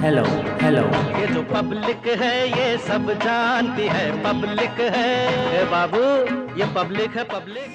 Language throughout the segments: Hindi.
Hello hello. ये जो पब्लिक है ये सब जानती है, पब्लिक है ए बाबू, ये पब्लिक है पब्लिक।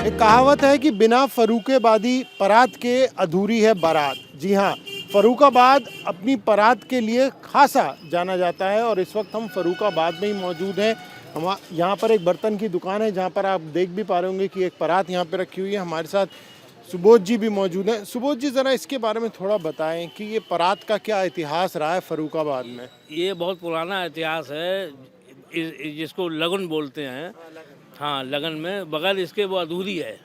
एक कहावत है कि बिना फर्रुखाबादी परात के अधूरी है बारात। जी हाँ, फर्रुखाबाद अपनी परात के लिए खासा जाना जाता है और इस वक्त हम फर्रुखाबाद में ही मौजूद हैं। हम यहाँ पर एक बर्तन की दुकान है जहाँ पर आप देख भी पा रहे होंगे कि एक परात यहाँ पे रखी हुई है। हमारे साथ सुबोध जी भी मौजूद हैं। सुबोध जी, ज़रा इसके बारे में थोड़ा बताएं कि ये परात का क्या इतिहास रहा है फर्रुखाबाद में। ये बहुत पुराना इतिहास है, जिसको लगन बोलते हैं। हाँ, लगन में बगैर इसके वो अधूरी है।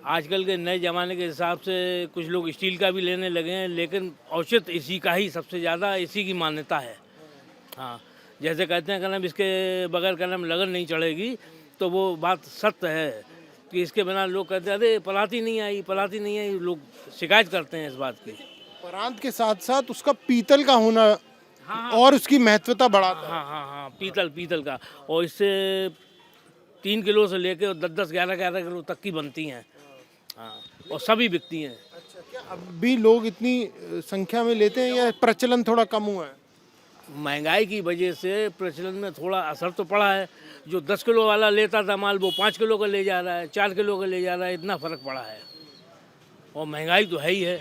आजकल के नए ज़माने के हिसाब से कुछ लोग स्टील का भी लेने लगे हैं, लेकिन औचित्य इसी का ही सबसे ज़्यादा, इसी की मान्यता है। हाँ, जैसे कहते हैं कि इसके बगैर लगन नहीं चढ़ेगी, तो वो बात सत्य है कि इसके बिना लोग कहते हैं अरे पराती नहीं आई, पराती नहीं आई। लोग शिकायत करते हैं इस बात की। परात के साथ साथ उसका पीतल का होना हाँ और उसकी महत्वता बढ़ाता है। हाँ, पीतल का। और इससे 3 किलो से लेके और 10-10, 11-11 किलो तक की बनती हैं। हाँ, और सभी बिकती हैं। अच्छा, क्या अब भी लोग इतनी संख्या में लेते हैं या प्रचलन थोड़ा कम हुआ है? महंगाई की वजह से प्रचलन में थोड़ा असर तो पड़ा है। जो 10 किलो वाला लेता था माल, वो 5 किलो का ले जा रहा है, 4 किलो का ले जा रहा है। इतना फ़र्क पड़ा है और महंगाई तो है ही है।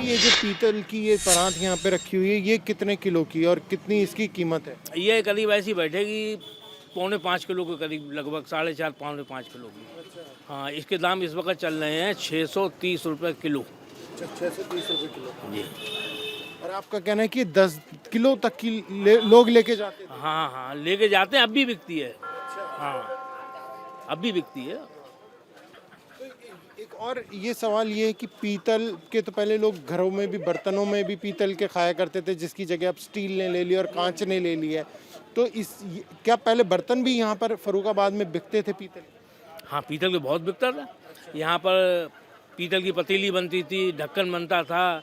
ये जो पीतल की ये परात यहाँ पे रखी हुई है, ये कितने किलो की है और कितनी इसकी कीमत है? ये करीब ऐसी बैठेगी 4.5 किलो के करीब, लगभग 4.5 पौने 5 किलो की। हाँ, इसके दाम इस वक्त चल रहे हैं 630 रुपये किलो। 630 रुपये किलो। जी। और आपका कहना है कि 10 किलो तक की लोग लेके जाते थे? हाँ, लेके जाते हैं, अब भी बिकती है। हाँ, अब भी बिकती है। एक और ये सवाल ये है कि पीतल के तो पहले लोग घरों में भी, बर्तनों में भी पीतल के खाया करते थे, जिसकी जगह अब स्टील ने ले ली और कांच ने ले ली है। तो क्या पहले बर्तन भी यहाँ पर फर्रुखाबाद में बिकते थे पीतल? हाँ, पीतल के बहुत बिकता था। यहाँ पर पीतल की पतीली बनती थी, ढक्कन बनता था,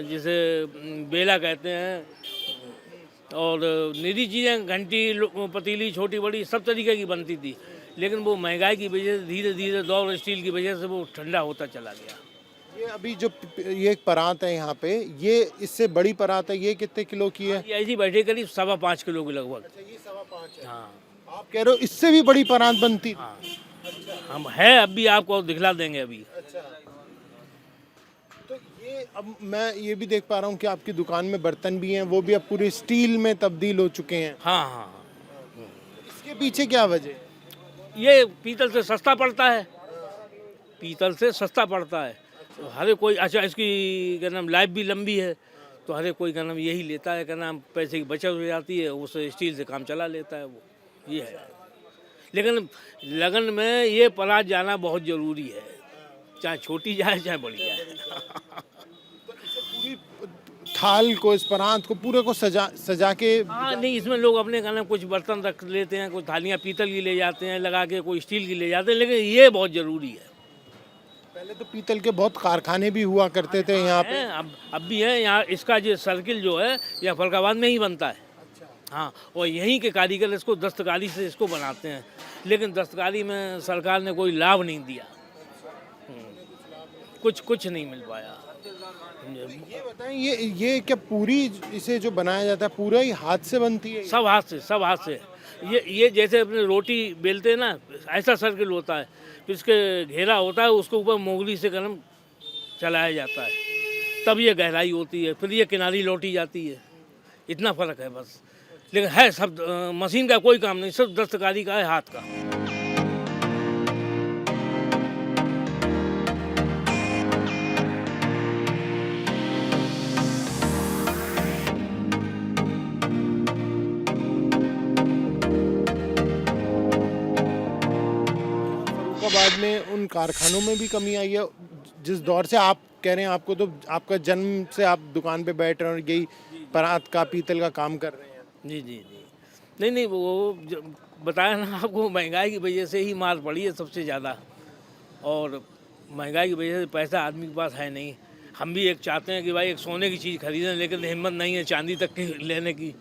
जिसे बेला कहते हैं, और निरी चीज़ें, घंटी, पतीली, छोटी बड़ी, सब तरीके की बनती थी। लेकिन वो महंगाई की वजह से धीरे धीरे दौर स्टील की वजह से वो ठंडा होता चला गया। ये अभी जो ये एक परात है यहाँ पे, ये इससे बड़ी परात है, ये कितने किलो की है? ये ऐसी बैठे करीब 5.25 किलो की लगभग। ये 5.25 है। हाँ आप कह रहे हो इससे भी बड़ी परात बनती? हाँ, हम है, अब भी आपको दिखला देंगे अभी। अच्छा, तो ये अब मैं ये भी देख पा रहा हूँ कि आपकी दुकान में बर्तन भी हैं, वो भी अब पूरे स्टील में तब्दील हो चुके हैं। हाँ, इसके पीछे क्या वजह? ये पीतल से सस्ता पड़ता है। पीतल से सस्ता पड़ता है तो हर कोई, अच्छा, इसकी लाइफ भी लंबी है, तो हर कोई यही लेता है, पैसे की बचत हो जाती है, उससे स्टील से काम चला लेता है वो। ये है। लेकिन लगन में ये परात जाना बहुत ज़रूरी है, चाहे छोटी जाए चाहे बड़ी जाए। पूरी थाल को, इस परात को पूरे को सजा के। हाँ, नहीं, इसमें लोग अपने कुछ बर्तन रख लेते हैं, कुछ थालियाँ पीतल की ले जाते हैं लगा के, कोई स्टील की ले जाते हैं, लेकिन ये बहुत ज़रूरी है। पहले तो पीतल के बहुत कारखाने भी हुआ करते थे यहाँ पे। अब भी है यहाँ। इसका जो सर्किल जो है यह फर्रुखाबाद में ही बनता है। हाँ, और यहीं के कारीगर इसको दस्तकारी से इसको बनाते हैं, लेकिन दस्तकारी में सरकार ने कोई लाभ नहीं दिया। कुछ नहीं मिल पाया। ये बताएं, ये क्या पूरी इसे जो बनाया जाता है पूरा ही हाथ से बनती है? सब हाथ से। ये जैसे अपने रोटी बेलते हैं ना, ऐसा सर्किल होता है, तो इसके घेरा होता है, उसके ऊपर मोगली से चलाया जाता है, तब ये गहराई होती है, फिर ये किनारी लौटी जाती है। इतना फ़र्क है बस। लेकिन है सब, मशीन का कोई काम नहीं, सिर्फ दस्तकारी का है, हाथ का। फर्रुखाबाद में उन कारखानों में भी कमी आई है जिस दौर से आप कह रहे हैं, आपको तो आपका जन्म से आप दुकान पे बैठ रहे हैं और यही परात का, पीतल का काम कर रहे हैं। जी। नहीं नहीं, वो बताया ना आपको, महंगाई की वजह से ही मार पड़ी है सबसे ज़्यादा। और महंगाई की वजह से पैसा आदमी के पास है नहीं। हम भी एक चाहते हैं कि भाई एक सोने की चीज़ खरीदें, लेकिन हिम्मत नहीं है चांदी तक की लेने की।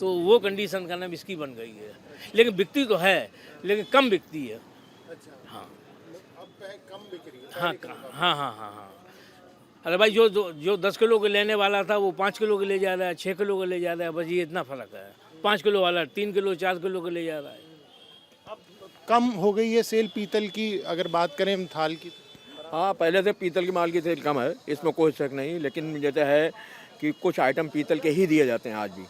तो वो कंडीशन का नाम इसकी बन गई है। लेकिन बिकती तो है, लेकिन कम बिकती है। हाँ कम बिक रही है। हाँ हाँ हाँ हाँ हाँ। अरे भाई जो 10 किलो के लेने वाला था वो 5 किलो के ले जा रहा है, 6 किलो के ले जा रहा है, बस ये इतना फ़र्क है। 5 किलो वाला 3 किलो 4 किलो के ले जा रहा है। अब कम हो गई है सेल पीतल की, अगर बात करें हम थाल की। हाँ, पहले से पीतल की माल की सेल कम है, इसमें कोई शक नहीं। लेकिन जैसे है कि कुछ आइटम पीतल के ही दिए जाते हैं आज भी।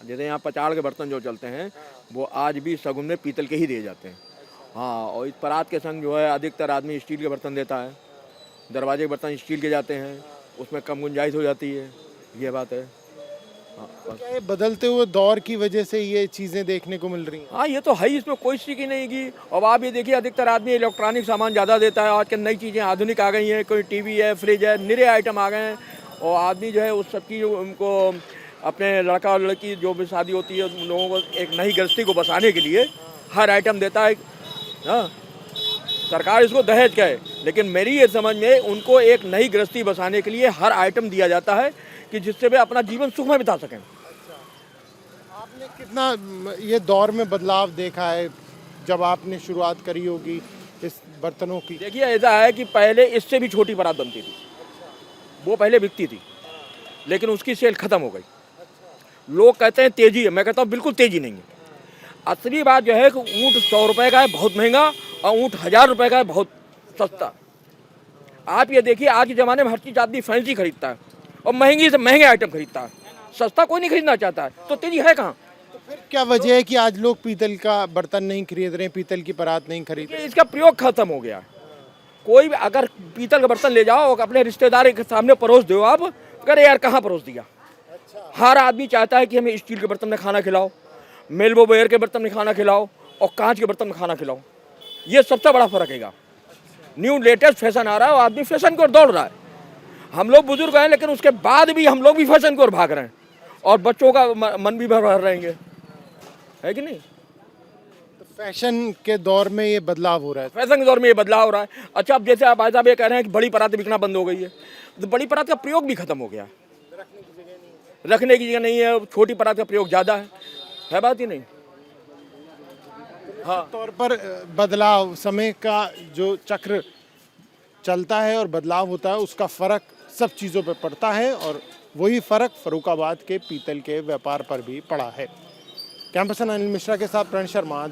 जैसे यहाँ पचाड़ के बर्तन जो चलते हैं वो आज भी शगुन में पीतल के ही दिए जाते हैं। हाँ, और इस परात के संग जो है अधिकतर आदमी स्टील के बर्तन देता है। दरवाजे के बर्तन स्टील के जाते हैं, उसमें कम गुंजाइश हो जाती है, ये बात है। हाँ, बस। क्या ये बदलते हुए दौर की वजह से ये चीज़ें देखने को मिल रही हैं? हाँ, ये तो है ही, इसमें कोई चीज़ की नहीं की। अब आप ये देखिए, अधिकतर आदमी इलेक्ट्रॉनिक सामान ज़्यादा देता है। आज के नई चीज़ें आधुनिक आ गई हैं, कोई टीवी है, फ्रिज है, निरे आइटम आ गए हैं। और आदमी जो है उस सब की उनको अपने लड़का और लड़की जो भी शादी होती है उन लोगों को एक नई गृहस्थी को बसाने के लिए हर आइटम देता है। हाँ, सरकार इसको दहेज कहे, लेकिन मेरी ये समझ में उनको एक नई गृहस्थी बसाने के लिए हर आइटम दिया जाता है कि जिससे वे अपना जीवन सुख में बिता सकें। आपने कितना ये दौर में बदलाव देखा है जब आपने शुरुआत करी होगी इस बर्तनों की? देखिए, ऐसा है कि पहले इससे भी छोटी परात बनती थी, वो पहले बिकती थी, लेकिन उसकी सेल खत्म हो गई। लोग कहते हैं तेजी है, मैं कहता हूँ बिल्कुल तेजी नहीं है। असली बात जो है कि ऊँट 100 रुपये का है बहुत महंगा, और ऊँट 1000 रुपये का है बहुत सस्ता। आप ये देखिए, आज के ज़माने में हर चीज़ आदमी फैंसी खरीदता है और महंगी से महंगे आइटम खरीदता है, सस्ता कोई नहीं खरीदना चाहता है। तो तेजी है कहाँ? तो फिर क्या वजह है कि आज लोग पीतल का बर्तन नहीं खरीद रहे हैं, पीतल की परात नहीं खरीद रहे? कि इसका प्रयोग खत्म हो गया। कोई भी अगर पीतल का बर्तन ले जाओ और अपने रिश्तेदार के सामने परोस दो, आप करे यार कहाँ परोस दिया। हर आदमी चाहता है कि हमें स्टील के बर्तन में खाना खिलाओ, मेलबोवेयर के बर्तन में खाना खिलाओ और कांच के बर्तन में खाना खिलाओ। ये सबसे बड़ा फर्क है। न्यू लेटेस्ट फैशन आ रहा है और आदमी फैशन की ओर दौड़ रहा है। हम लोग बुजुर्ग हैं, लेकिन उसके बाद भी हम लोग भी फैशन की ओर भाग रहे हैं और बच्चों का मन भी भर रहेंगे, है कि नहीं? तो फैशन के दौर में ये बदलाव हो रहा है। फैशन के दौर में ये बदलाव हो रहा है। अच्छा, अब जैसे आप भाई साहब ये कह रहे हैं कि बड़ी परात बिकना बंद हो गई है, तो बड़ी परात का प्रयोग भी खत्म हो गया। रखने की जगह नहीं है, छोटी परात का प्रयोग ज़्यादा है बात ही नहीं। हाँ, तौर पर बदलाव, समय का जो चक्र चलता है और बदलाव होता है, उसका फर्क सब चीज़ों पे पड़ता है और वही फर्क फर्रुखाबाद के पीतल के व्यापार पर भी पड़ा है। कैंपस अनिल मिश्रा के साथ प्रण शर्मा।